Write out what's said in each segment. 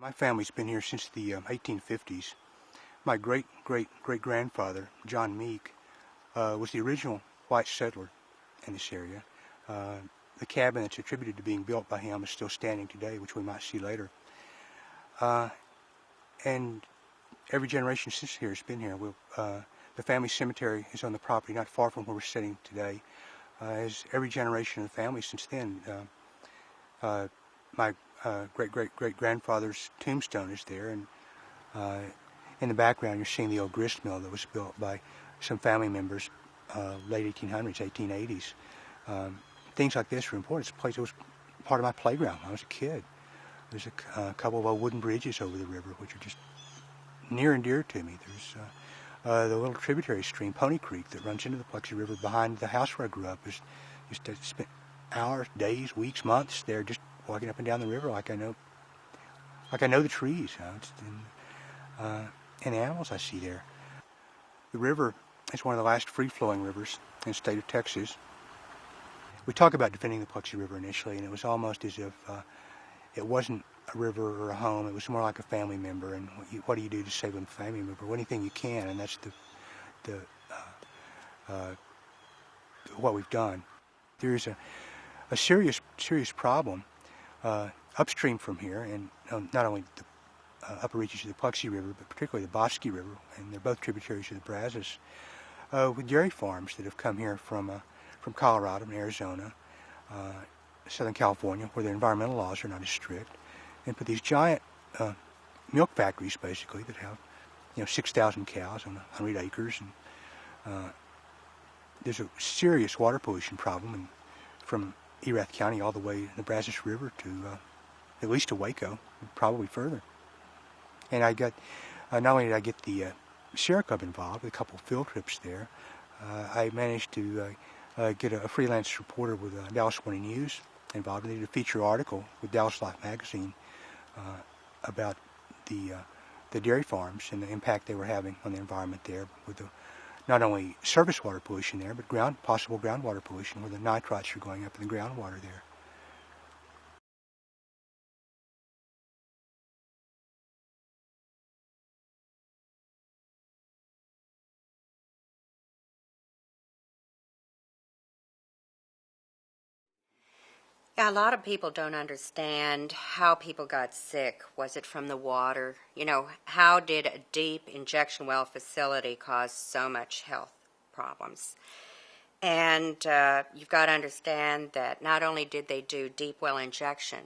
My family's been here since the 1850s. My great-great-great-grandfather, John Meek, was the original white settler in this area. The cabin that's attributed to being built by him is still standing today, which we might see later. And every generation since here has been here. The family cemetery is on the property not far from where we're sitting today. As every generation of the family since then, my great-great-great-grandfather's tombstone is there, and in the background you're seeing the old grist mill that was built by some family members, late 1800s, 1880s. Things like this are important. This place was part of my playground when I was a kid. There's a couple of old wooden bridges over the river, which are just near and dear to me. There's the little tributary stream, Pony Creek, that runs into the Paluxy River behind the house where I grew up. I spent hours, days, weeks, months there just walking up and down the river like I know the trees, and the animals I see there. The river is one of the last free-flowing rivers in the state of Texas. We talk about defending the Paluxy River initially, and it was almost as if it wasn't a river or a home. It was more like a family member, and what do you do to save a family member? Well, anything you can, and that's what we've done. There is a serious problem upstream from here, and not only the upper reaches of the Paluxy River, but particularly the Bosque River, and they're both tributaries of the Brazos, with dairy farms that have come here from Colorado and Arizona, Southern California, where the environmental laws are not as strict, and put these giant milk factories, basically, that have 6,000 cows on 100 acres, and there's a serious water pollution problem, from Erath County all the way to the Brazos River to at least to Waco, probably further. And I got, not only did I get the Sierra Club involved with a couple of field trips there, I managed to get a freelance reporter with Dallas Morning News involved. They did a feature article with Dallas Life magazine about the dairy farms and the impact they were having on the environment there, with not only surface water pollution there, but possible groundwater pollution, where the nitrites are going up in the groundwater there. Yeah, a lot of people don't understand how people got sick. Was it from the water? How did a deep injection well facility cause so much health problems? And you've got to understand that not only did they do deep well injection,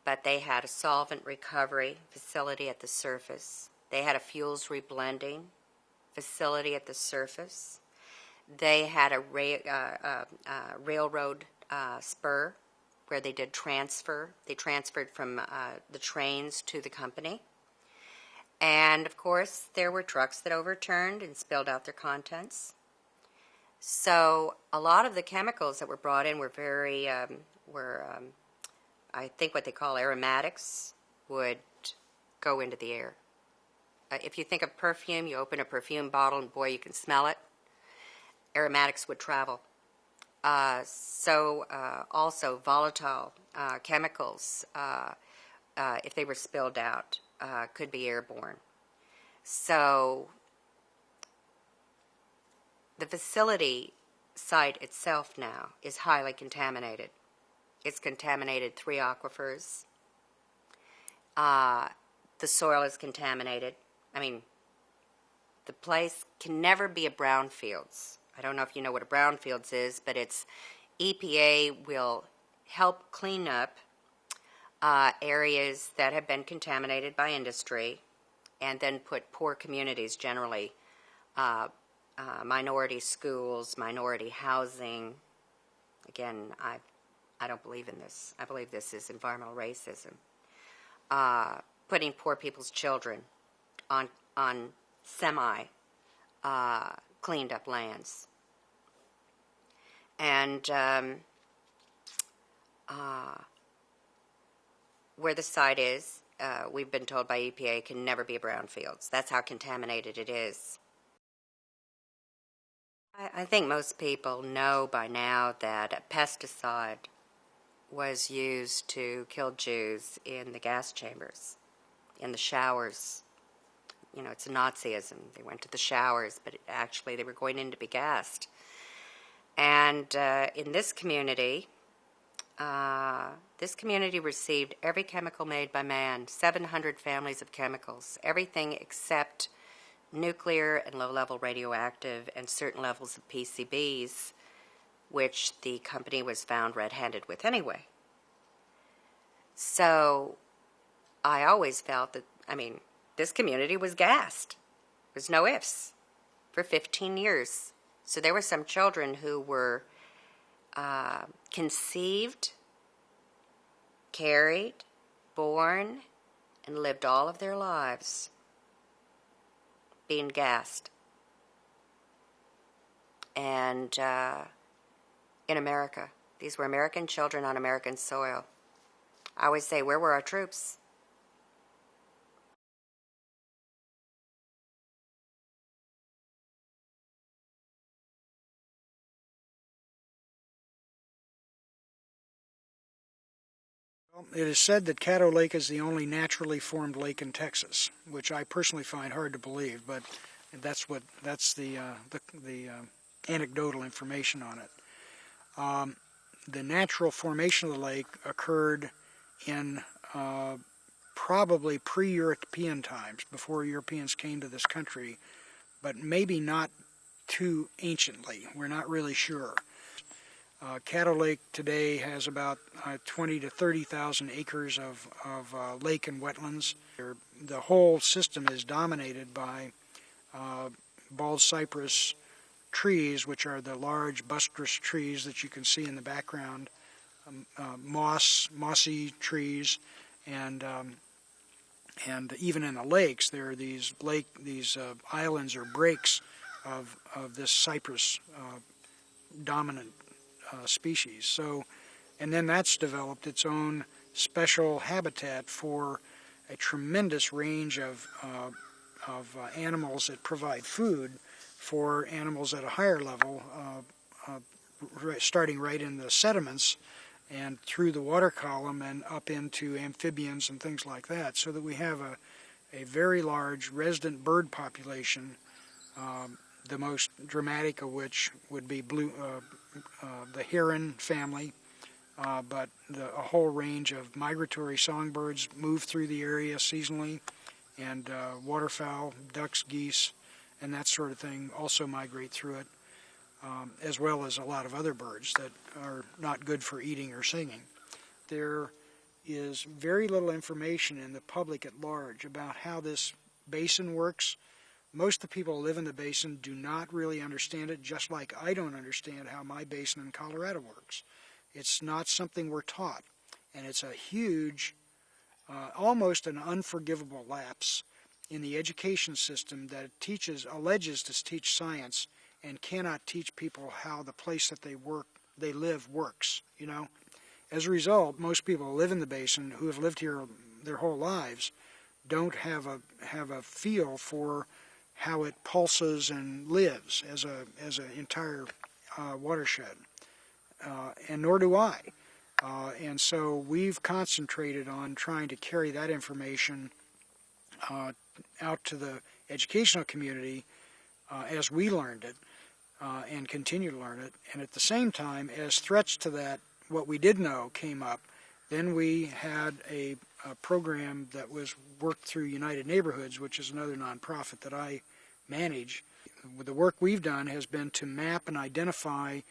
but they had a solvent recovery facility at the surface. They had a fuels reblending facility at the surface. They had a railroad spur where they did transfer. They transferred from the trains to the company. And, of course, there were trucks that overturned and spilled out their contents. So a lot of the chemicals that were brought in were I think what they call aromatics, would go into the air. If you think of perfume, you open a perfume bottle and, boy, you can smell it. Aromatics would travel. Also volatile chemicals, if they were spilled out, could be airborne. So the facility site itself now is highly contaminated. It's contaminated 3 aquifers. The soil is contaminated. I mean, the place can never be a brownfields. I don't know if you know what a brownfields is, but it's EPA will help clean up areas that have been contaminated by industry, and then put poor communities, generally minority schools, minority housing. Again, I don't believe in this. I believe this is environmental racism. Putting poor people's children on semi cleaned up lands. And where the site is, we've been told by EPA, can never be a brownfields. That's how contaminated it is. I think most people know by now that a pesticide was used to kill Jews in the gas chambers. in the showers. You know, it's Nazism. They went to the showers, but actually they were going in to be gassed. And in this community received every chemical made by man, 700 families of chemicals, everything except nuclear and low-level radioactive and certain levels of PCBs, which the company was found red-handed with anyway. So I always felt that, this community was gassed. There's no ifs for 15 years. So there were some children who were conceived, carried, born, and lived all of their lives being gassed. And in America, these were American children on American soil. I always say, where were our troops? It is said that Caddo Lake is the only naturally formed lake in Texas, which I personally find hard to believe, but that's the anecdotal information on it. The natural formation of the lake occurred in probably pre-European times, before Europeans came to this country, but maybe not too anciently. We're not really sure. Caddo Lake today has about 20 to 30,000 acres of lake and wetlands. The whole system is dominated by bald cypress trees, which are the large buttress trees that you can see in the background, mossy trees, and even in the lakes there are these islands or breaks of this cypress dominant species. So, and then that's developed its own special habitat for a tremendous range of animals that provide food for animals at a higher level, starting right in the sediments and through the water column and up into amphibians and things like that, so that we have a very large resident bird population, the most dramatic of which would be the heron family, but a whole range of migratory songbirds move through the area seasonally, and waterfowl, ducks, geese, and that sort of thing also migrate through it, as well as a lot of other birds that are not good for eating or singing. There is very little information in the public at large about how this basin works. Most of the people who live in the basin do not really understand it, just like I don't understand how my basin in Colorado works. It's not something we're taught, and it's a huge, almost an unforgivable lapse in the education system that alleges to teach science and cannot teach people how the place that they live works. As a result, most people who live in the basin, who have lived here their whole lives, don't have a feel for how it pulses and lives as an entire watershed, and nor do I. And so we've concentrated on trying to carry that information out to the educational community as we learned it and continue to learn it. And at the same time, as threats to that, what we did know came up, then we had a program that was worked through United Neighborhoods, which is another nonprofit that I manage. The work we've done has been to map and identify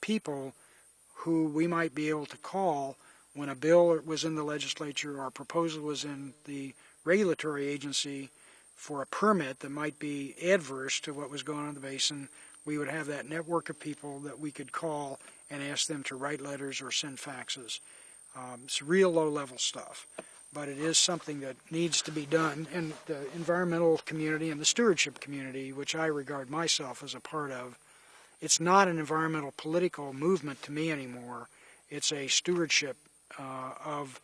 people who we might be able to call when a bill was in the legislature or a proposal was in the regulatory agency for a permit that might be adverse to what was going on in the basin. We would have that network of people that we could call and ask them to write letters or send faxes. It's real low-level stuff, but it is something that needs to be done. And the environmental community and the stewardship community, which I regard myself as a part of, it's not an environmental political movement to me anymore. It's a stewardship of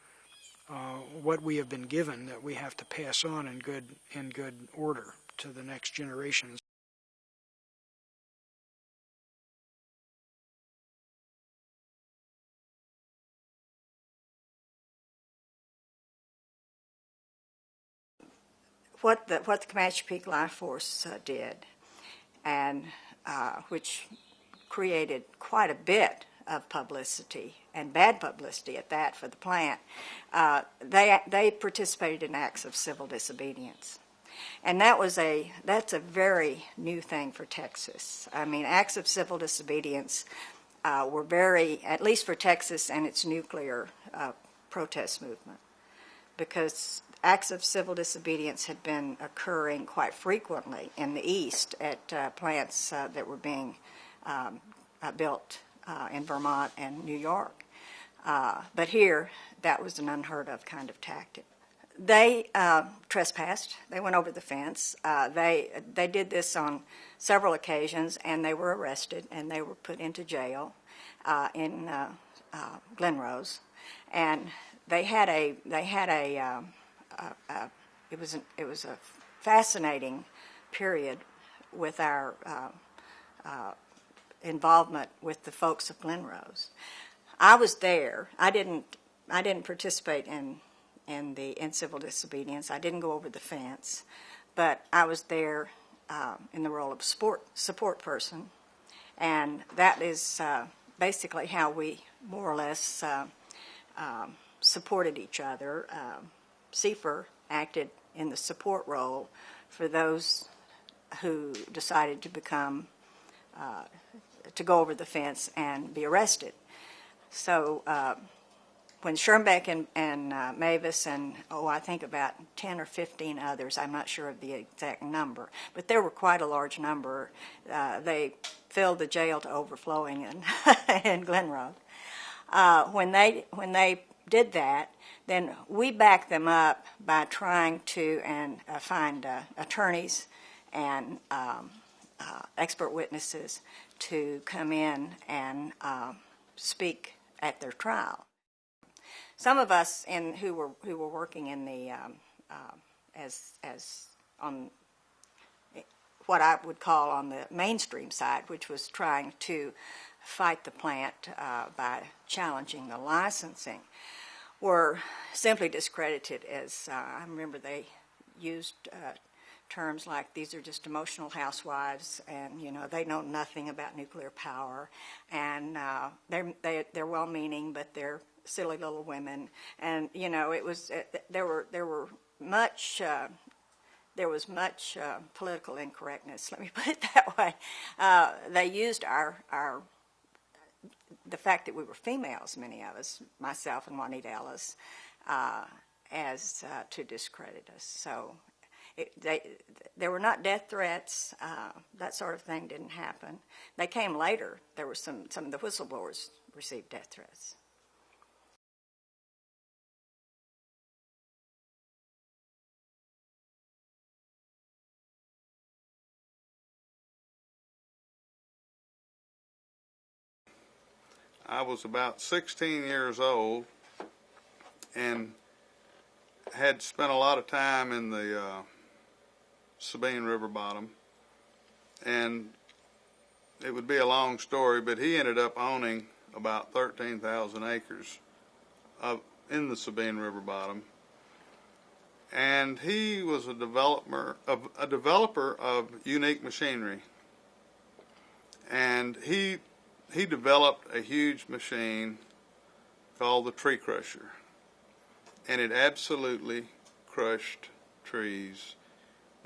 what we have been given that we have to pass on in good order to the next generations. what the Comanche Peak Life Force did, and which created quite a bit of publicity, and bad publicity at that, for the plant. They participated in acts of civil disobedience. And that's a very new thing for Texas. I mean, acts of civil disobedience were very, at least for Texas and its nuclear protest movement, because acts of civil disobedience had been occurring quite frequently in the East at plants that were being built in Vermont and New York. But here, that was an unheard of kind of tactic. They trespassed. They went over the fence. They did this on several occasions, and they were arrested and they were put into jail in Glen Rose. And it was a fascinating period with our involvement with the folks of Glen Rose. I was there. I didn't participate in civil disobedience. I didn't go over the fence, but I was there in the role of support person, and that is basically how we more or less supported each other. CFER acted in the support role for those who decided to go over the fence and be arrested. So when Schoenbeck and Mavis and, I think about 10 or 15 others, I'm not sure of the exact number, but there were quite a large number. They filled the jail to overflowing in Glen Rose. When they did that, then we backed them up by trying to find attorneys and expert witnesses to come in and speak at their trial. Some of us who were working in the as on what I would call on the mainstream side, which was trying to fight the plant by challenging the licensing, were simply discredited as I remember they used terms like, these are just emotional housewives, and they know nothing about nuclear power, and they're well-meaning, but they're silly little women. And it was there was much political incorrectness. Let me put it that way. They used the fact that we were females, many of us, myself and Juanita Ellis, as to discredit us. So there were not death threats. That sort of thing didn't happen. They came later. There were some of the whistleblowers received death threats. I was about 16 years old and had spent a lot of time in the Sabine River bottom, and it would be a long story, but he ended up owning about 13,000 acres in the Sabine River bottom, and he was a developer of unique machinery, and he developed a huge machine called the tree crusher, and it absolutely crushed trees.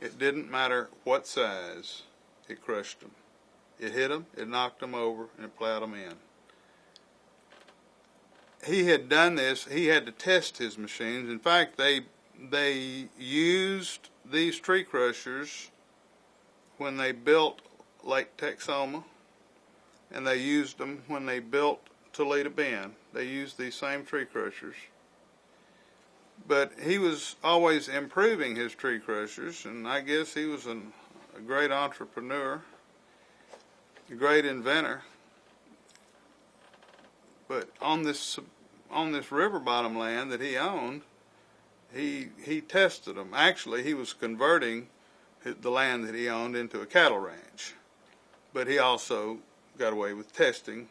It didn't matter what size, it crushed them. It hit them, it knocked them over, and it plowed them in. He had done this. He had to test his machines. In fact, they used these tree crushers when they built Lake Texoma, and they used them when they built Toledo Bend. They used these same tree crushers. But he was always improving his tree crushers, and I guess he was a great entrepreneur, a great inventor. But on this river bottom land that he owned, he tested them. Actually, he was converting the land that he owned into a cattle ranch, but he also got away with testing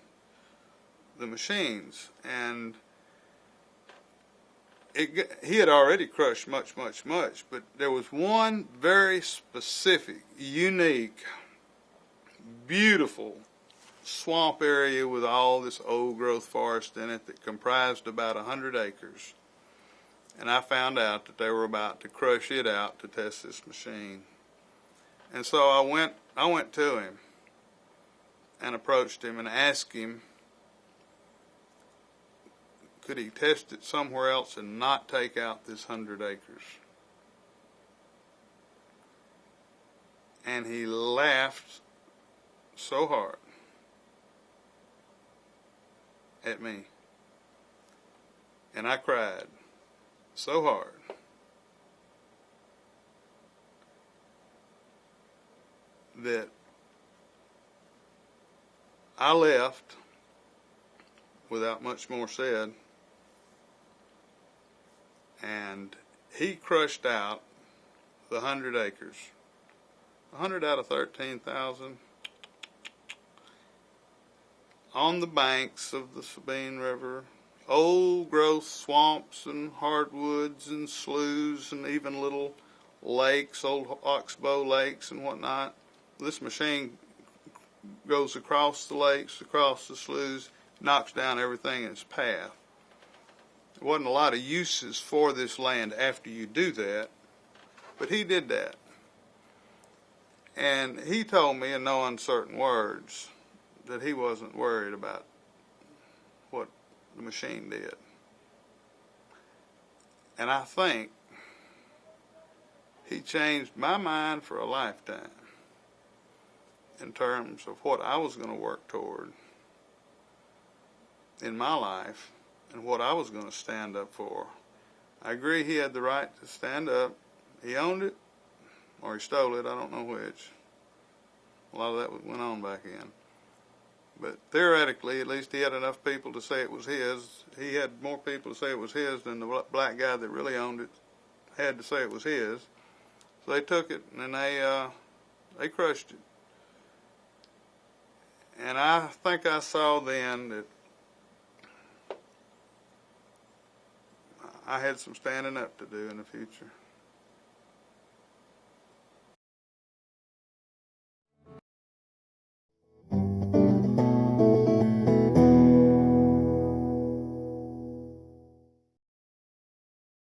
the machines. And he had already crushed much, but there was one very specific, unique, beautiful swamp area with all this old growth forest in it that comprised about 100 acres. And I found out that they were about to crush it out to test this machine. And so I went to him and approached him and asked him, could he test it somewhere else and not take out this 100 acres? And he laughed so hard at me. And I cried so hard. That I left without much more said, and he crushed out the 100 acres. 100 out of 13,000 on the banks of the Sabine River. Old growth swamps and hardwoods and sloughs and even little lakes, old oxbow lakes and whatnot. This machine goes across the lakes, across the sloughs, knocks down everything in its path. There wasn't a lot of uses for this land after you do that, but he did that. And he told me in no uncertain words that he wasn't worried about what the machine did. And I think he changed my mind for a lifetime in terms of what I was going to work toward in my life and what I was going to stand up for. I agree he had the right to stand up. He owned it or he stole it, I don't know which. A lot of that went on back then. But theoretically, at least he had enough people to say it was his. He had more people to say it was his than the black guy that really owned it had to say it was his. So they took it and they crushed it. And I think I saw then that I had some standing up to do in the future.